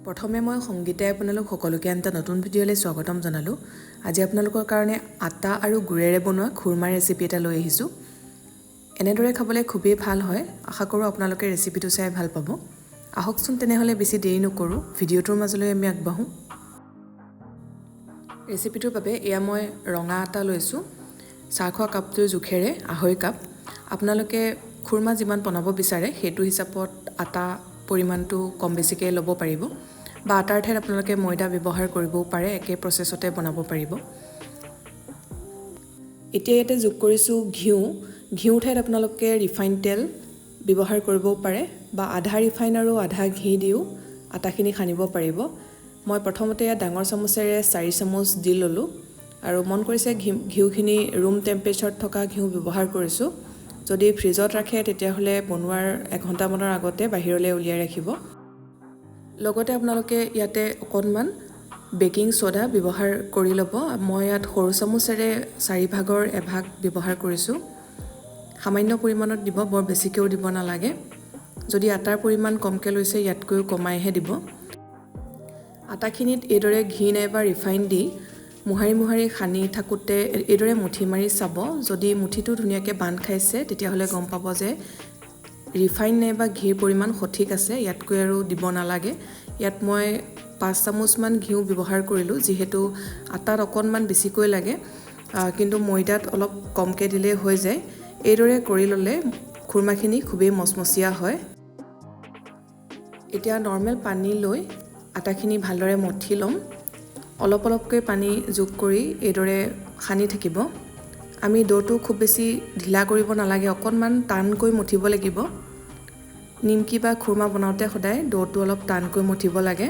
প্ৰথমে মই সংগীতাই আপোনালোক সকলোকে এটা নতুন ভিডিঅ'লৈ স্বাগতম জনালোঁ। আজি আপোনালোকৰ কাৰণে আটা আৰু গুড়েৰে বনোৱা খুৰমাৰ ৰেচিপি এটা লৈ আহিছোঁ। এনেদৰে খাবলৈ খুবেই ভাল হয়। আশা কৰোঁ আপোনালোকে ৰেচিপিটো চাই ভাল পাব। আহকচোন তেনেহ'লে বেছি দেৰি নকৰোঁ, ভিডিঅ'টোৰ মাজলৈ আমি আগবাঢ়োঁ। ৰেচিপিটোৰ বাবে এয়া মই ৰঙা আটা লৈছোঁ। চাহ খোৱা কাপটোৰ জোখেৰে 2.5 কাপ। আপোনালোকে খুৰমা যিমান বনাব বিচাৰে সেইটো হিচাপত আটা পৰিমাণটো কম বেছিকৈ ল'ব পাৰিব, বা আটাৰ ঠাইত আপোনালোকে ময়দা ব্যৱহাৰ কৰিবও পাৰে, একে প্ৰচেছতে বনাব পাৰিব। এতিয়া ইয়াতে যোগ কৰিছোঁ ঘিউৰ ঠাইত আপোনালোকে ৰিফাইন তেল ব্যৱহাৰ কৰিবও পাৰে, বা আধা ৰিফাইন আৰু আধা ঘি দিও আটাখিনি সানিব পাৰিব। মই প্ৰথমতে ইয়াত ডাঙৰ চামুচেৰে 4 চামুচ দি ল'লোঁ, আৰু মন কৰিছে ঘিউখিনি ৰুম টেম্পাৰেচাৰত থকা ঘিউ ব্যৱহাৰ কৰিছোঁ। যদি ফ্ৰিজত ৰাখে তেতিয়াহ'লে বনোৱাৰ 1 ঘণ্টামানৰ আগতে বাহিৰলৈ উলিয়াই ৰাখিব। লগতে আপোনালোকে ইয়াতে অকণমান বেকিং ছ'ডা ব্যৱহাৰ কৰি ল'ব। মই ইয়াত সৰু চামুচেৰে 4 ভাগৰ 1 ভাগ ব্যৱহাৰ কৰিছোঁ। সামান্য পৰিমাণত দিব, বৰ বেছিকৈও দিব নালাগে। যদি আটাৰ পৰিমাণ কমকৈ লৈছে ইয়াতকৈও কমাইহে দিব। আটাখিনিত এইদৰে ঘি নাইবা ৰিফাইন দি মোহাৰি সানি থাকোঁতে এইদৰে মুঠি মাৰি চাব। যদি মুঠিটো ধুনীয়াকৈ বান্ধ খাইছে তেতিয়াহ'লে গম পাব যে ৰিফাইন নাইবা ঘিৰ পৰিমাণ সঠিক আছে, ইয়াতকৈ আৰু দিব নালাগে। ইয়াত মই 5 চামুচমান ঘিউ ব্যৱহাৰ কৰিলোঁ, যিহেতু আটাত অকণমান বেছিকৈ লাগে, কিন্তু ময়দাত অলপ কমকৈ দিলেই হৈ যায়। এইদৰে কৰি ল'লে খুৰমাখিনি খুবেই মচমচীয়া হয়। এতিয়া নৰ্মেল পানী লৈ আটাখিনি ভালদৰে মঠি ল'ম। অলপকৈ পানী যোগ কৰি এইদৰে সানি থাকিব। আমি ড'টো খুব বেছি ঢিলা কৰিব নালাগে, অকণমান টানকৈ মঠিব লাগিব। নিমকি বা খুৰমা বনাওঁতে সদায় ড'টো অলপ টানকৈ মঠিব লাগে,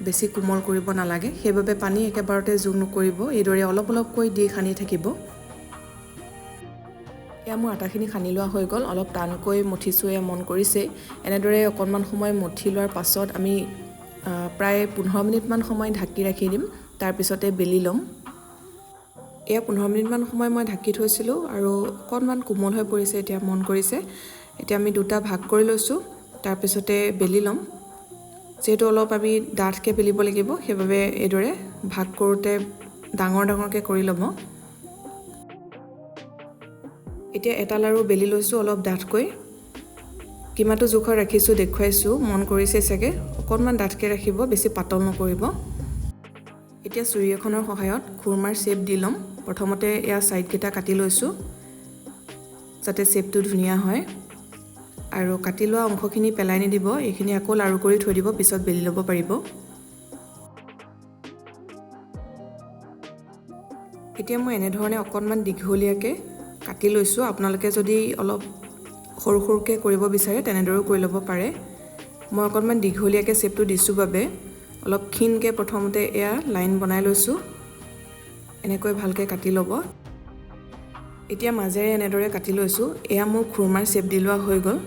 বেছি কোমল কৰিব নালাগে। সেইবাবে পানী একেবাৰতে যোগ নকৰিব, এইদৰে অলপকৈ দি সানি থাকিব। এয়া মোৰ আটাখিনি সানি লোৱা হৈ গ'ল। অলপ টানকৈ মঠিছোঁ, এয়া মন কৰিছেই। এনেদৰে অকণমান সময় মঠি লোৱাৰ পাছত আমি প্ৰায় 15 মিনিটমান সময় ঢাকি ৰাখি দিম, তাৰপিছতে বেলি ল'ম। এয়া 15 মিনিটমান সময় মই ঢাকি থৈছিলোঁ আৰু অকণমান কোমল হৈ পৰিছে, এতিয়া মন কৰিছে। এতিয়া আমি 2টা ভাগ কৰি লৈছোঁ, তাৰপিছতে বেলি ল'ম। যিহেতু অলপ আমি ডাঠকৈ বেলিব লাগিব, সেইবাবে এইদৰে ভাগ কৰোঁতে ডাঙৰকৈ কৰি ল'ব। এতিয়া এটা লাৰু বেলি লৈছোঁ অলপ ডাঠকৈ। কিমানটো জোখত ৰাখিছোঁ দেখুৱাইছোঁ, মন কৰিছে চাগে। অকণমান ডাঠকৈ ৰাখিব, বেছি পাতল নকৰিব। এতিয়া চুৰি এখনৰ সহায়ত খুৰমাৰ শ্বেপ দি ল'ম। প্ৰথমতে এয়া ছাইডকেইটা কাটি লৈছোঁ, যাতে শ্বেপটো ধুনীয়া হয়। আৰু কাটি লোৱা অংশখিনি পেলাই নিদিব, এইখিনি আকৌ লাৰু কৰি থৈ দিব, পিছত বেলি ল'ব পাৰিব। এতিয়া মই এনেধৰণে অকণমান দীঘলীয়াকৈ কাটি লৈছোঁ। আপোনালোকে যদি অলপ সৰুকৈ কৰিব বিচাৰে তেনেদৰেও কৰি ল'ব পাৰে। মই অকণমান দীঘলীয়াকৈ শ্বেপটো দিছোঁ বাবে অলপ ক্ষীণকৈ প্ৰথমতে এয়া লাইন বনাই লৈছোঁ। এনেকৈ ভালকৈ কাটি ল'ব। এতিয়া মাজেৰে এনেদৰে কাটি লৈছোঁ। এয়া মোৰ খুৰমাৰ শ্বেপ দি লোৱা হৈ গ'ল।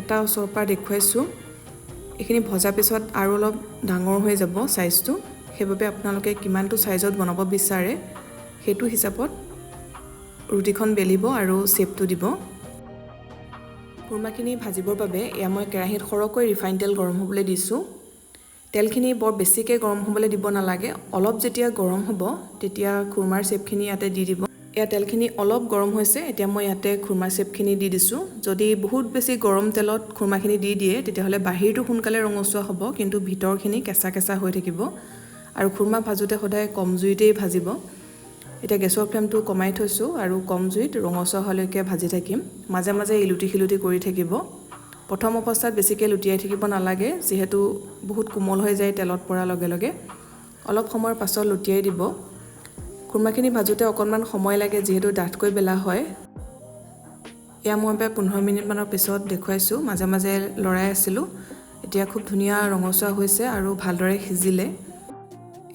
এটা ওচৰৰ পৰা দেখুৱাইছোঁ। এইখিনি ভজাৰ পিছত আৰু অলপ ডাঙৰ হৈ যাব চাইজটো, সেইবাবে আপোনালোকে কিমানটো চাইজত বনাব বিচাৰে সেইটো হিচাপত ৰুটিখন বেলিব আৰু শ্বেপটো দিব। খুৰমাখিনি ভাজিবৰ বাবে এয়া মই কেৰাহীত সৰহকৈ ৰিফাইন তেল গৰম হ'বলৈ দিছোঁ। তেলখিনি বৰ বেছিকৈ গৰম হ'বলৈ দিব নালাগে। অলপ যেতিয়া গৰম হ'ব তেতিয়া খুৰমাৰ শ্বেপখিনি ইয়াতে দি দিব। এয়া তেলখিনি অলপ গৰম হৈছে, এতিয়া মই ইয়াতে খুৰমাৰ শ্বেপখিনি দি দিছোঁ। যদি বহুত বেছি গৰম তেলত খুৰমাখিনি দি দিয়ে তেতিয়াহ'লে বাহিৰটো সোনকালে ৰঙচুৱা হ'ব, কিন্তু ভিতৰখিনি কেঁচা হৈ থাকিব। আৰু খুৰমা ভাজোঁতে সদায় কম জুইতেই ভাজিব। এতিয়া গেছৰ ফ্লেমটো কমাই থৈছোঁ আৰু কম জুইত ৰঙচুৱা হোৱালৈকে ভাজি থাকিম। মাজে মাজে ইলুটি শিলুটি কৰি থাকিব। প্ৰথম অৱস্থাত বেছিকৈ লুটিয়াই থাকিব নালাগে, যিহেতু বহুত কোমল হৈ যায় তেলত পৰাৰ লগে লগে। অলপ সময়ৰ পাছত লুটিয়াই দিব। খুৰমাখিনি ভাজোঁতে অকণমান সময় লাগে, যিহেতু ডাঠকৈ বেলা হয়। এয়া মই 15 মিনিটমানৰ পিছত দেখুৱাইছোঁ, মাজে মাজে লৰাই আছিলোঁ। এতিয়া খুব ধুনীয়া ৰঙচুৱা হৈছে আৰু ভালদৰে সিজিলে।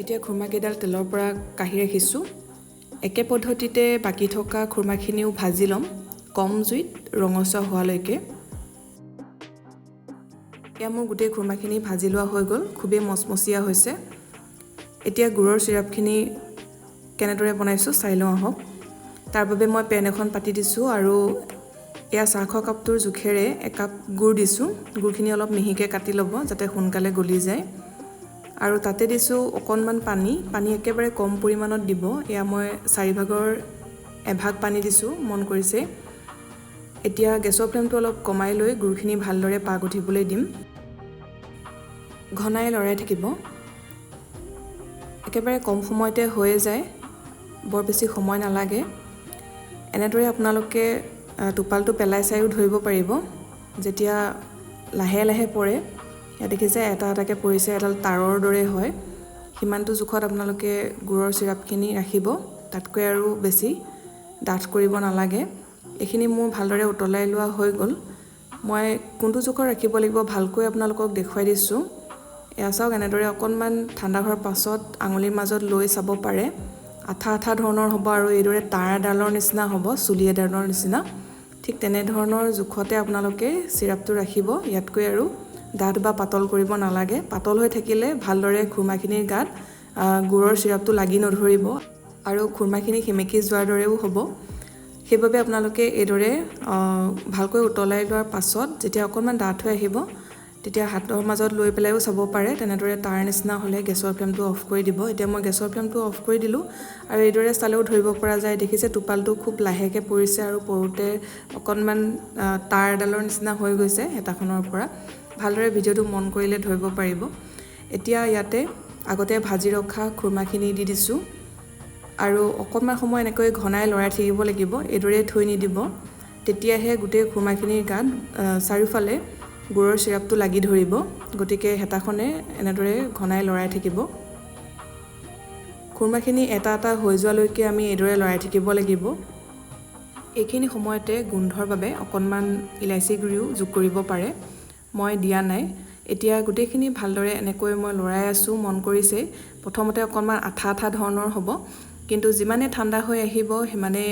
এতিয়া খুৰমাকেইডাল তেলৰ পৰা কাঢ়ি ৰাখিছোঁ। একে পদ্ধতিতে বাকী থকা খুৰমাখিনিও ভাজি ল'ম, কম জুইত ৰঙচুৱা হোৱালৈকে। এয়া মোৰ গোটেই খুৰমাখিনি ভাজি লোৱা হৈ গ'ল, খুবেই মচমচীয়া হৈছে। এতিয়া গুড়ৰ চিৰাপখিনি কেনেদৰে বনাইছোঁ চাই লওঁ আহক। তাৰ বাবে মই পেন এখন পাতি দিছোঁ আৰু এয়া চাহ খোৱা কাপটোৰ জোখেৰে 1 কাপ গুড় দিছোঁ। গুড়খিনি অলপ মিহিকৈ কাটি ল'ব যাতে সোনকালে গলি যায়। আৰু তাতে দিছোঁ অকণমান পানী একেবাৰে কম পৰিমাণত দিব এয়া মই 4 ভাগৰ এভাগ পানী দিছোঁ মন কৰিছে এতিয়া গেছৰ ফ্লেমটো অলপ কমাই লৈ গুৰখিনি ভালদৰে পাক উঠিবলৈ দিম ঘনাই লৰাই থাকিব একেবাৰে কম সময়তে হৈ যায় বৰ বেছি সময় নালাগে এনেদৰে আপোনালোকে টোপালটো পেলাই চাইও ধৰিব পাৰিব যেতিয়া লাহে লাহে পৰে ইয়াত দেখিছে এটা এটাকৈ পৰিছে এডাল তাৰৰ দৰে হয় সিমানটো জোখত আপোনালোকে গুৰৰ চিৰাপখিনি ৰাখিব তাতকৈ আৰু বেছি ডাঠ কৰিব নালাগে এইখিনি মোৰ ভালদৰে উতলাই লোৱা হৈ গ'ল মই কোনটো জোখত ৰাখিব লাগিব ভালকৈ আপোনালোকক দেখুৱাই দিছোঁ এয়া চাওক এনেদৰে অকণমান ঠাণ্ডা হোৱাৰ পাছত আঙুলিৰ মাজত লৈ চাব পাৰে আঠা আঠা ধৰণৰ হ'ব আৰু এইদৰে তাঁৰ এডালৰ নিচিনা হ'ব চুলি এডালৰ নিচিনা ঠিক তেনেধৰণৰ জোখতে আপোনালোকে চিৰাপটো ৰাখিব ইয়াতকৈ আৰু ডাঠ বা পাতল কৰিব নালাগে পাতল হৈ থাকিলে ভালদৰে খুৰমাখিনিৰ গাত গুৰৰ চিৰাপটো লাগি নধৰিব আৰু খুৰমাখিনি সেমেকি যোৱাৰ দৰেও হ'ব সেইবাবে আপোনালোকে এইদৰে ভালকৈ উতলাই লোৱাৰ পাছত যেতিয়া অকণমান ডাঠ হৈ আহিব তেতিয়া হাতৰ মাজত লৈ পেলাইও চাব পাৰে তেনেদৰে তাৰ নিচিনা হ'লে গেছৰ ফ্লেমটো অফ কৰি দিব এতিয়া মই গেছৰ ফ্লেমটো অফ কৰি দিলোঁ আৰু এইদৰে চালেও ধৰিব পৰা যায় দেখিছে টোপালটো খুব লাহেকৈ পৰিছে আৰু পৰোতে অকণমান তাঁৰ এডালৰ নিচিনা হৈ গৈছে হেতাখনৰ পৰা ভালদৰে ভিডিঅ'টো মন কৰিলে ধৰিব পাৰিব এতিয়া ইয়াতে আগতে ভাজি ৰখা খুৰমাখিনি দি দিছোঁ আৰু অকণমান সময় এনেকৈ ঘনাই লৰাই থাকিব লাগিব এইদৰে থৈ নিদিব তেতিয়াহে গোটেই খুৰমাখিনিৰ গাত চাৰিওফালে গুৰৰ চিৰাপটো লাগি ধৰিব গতিকে হেতাখনে এনেদৰে ঘনাই লৰাই থাকিব খুৰমাখিনি এটা এটা হৈ যোৱালৈকে আমি এইদৰে লৰাই থাকিব লাগিব এইখিনি সময়তে গোন্ধৰ বাবে অকণমান ইলাচি গুড়িও যোগ কৰিব পাৰে মই দিয়া নাই এতিয়া গোটেইখিনি ভালদৰে এনেকৈ মই লৰাই আছোঁ মন কৰিছে প্ৰথমতে অকণমান আঠা আঠা ধৰণৰ হ'ব কিন্তু যিমানে ঠাণ্ডা হৈ আহিব সিমানে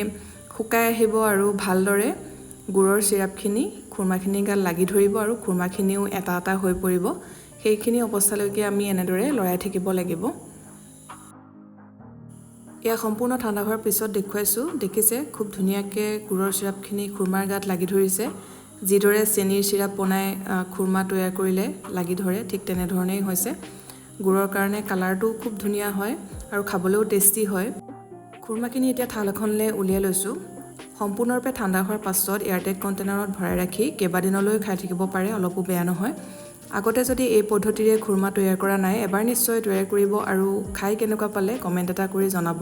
শুকাই আহিব আৰু ভালদৰে গুৰৰ চিৰাপখিনি খুৰমাখিনিৰ গাত লাগি ধৰিব আৰু খুৰমাখিনিও এটা এটা হৈ পৰিব সেইখিনি অৱস্থালৈকে আমি এনেদৰে লৰাই থাকিব লাগিব এয়া সম্পূৰ্ণ ঠাণ্ডা হোৱাৰ পিছত দেখুৱাইছোঁ দেখিছে খুব ধুনীয়াকৈ গুৰৰ চিৰাপখিনি খুৰমাৰ গাত লাগি ধৰিছে যিদৰে চেনিৰ চিৰাপ বনাই খুৰমা তৈয়াৰ কৰিলে লাগি ধৰে ঠিক তেনেধৰণেই হৈছে গুৰৰ কাৰণে কালাৰটো খুব ধুনীয়া হয় আৰু খাবলৈও টেষ্টি হয় খুৰমাখিনি এতিয়া থাল এখনলৈ উলিয়াই লৈছোঁ সম্পূৰ্ণৰূপে ঠাণ্ডা হোৱাৰ পাছত এয়াৰটাইট কণ্টেইনাৰত ভৰাই ৰাখি কেইবাদিনলৈ খাই থাকিব পাৰে অলপো বেয়া নহয় আগতে যদি এই পদ্ধতিৰে খুৰমা তৈয়াৰ কৰা নাই এবাৰ নিশ্চয় তৈয়াৰ কৰিব আৰু খাই কেনেকুৱা পালে কমেণ্ট এটা কৰি জনাব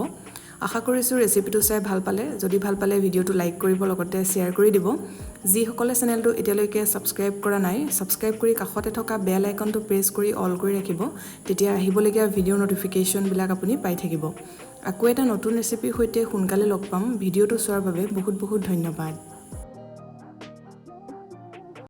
আশা কৰিছোঁ ৰেচিপিটো চাই ভাল পালে যদি ভাল পালে ভিডিঅ'টো লাইক কৰিব লগতে শ্বেয়াৰ কৰি দিব যিসকলে চেনেলটো এতিয়ালৈকে ছাবস্ক্ৰাইব কৰা নাই ছাবস্ক্ৰাইব কৰি কাষতে থকা বেল আইকনটো প্ৰেছ কৰি অল কৰি ৰাখিব তেতিয়া আহিবলগীয়া ভিডিঅ' নটিফিকেশ্যনবিলাক আপুনি পাই থাকিব আকৌ এটা নতুন ৰেচিপিৰ সৈতে সোনকালে লগ পাম ভিডিঅ'টো চোৱাৰ বাবে বহুত বহুত ধন্যবাদ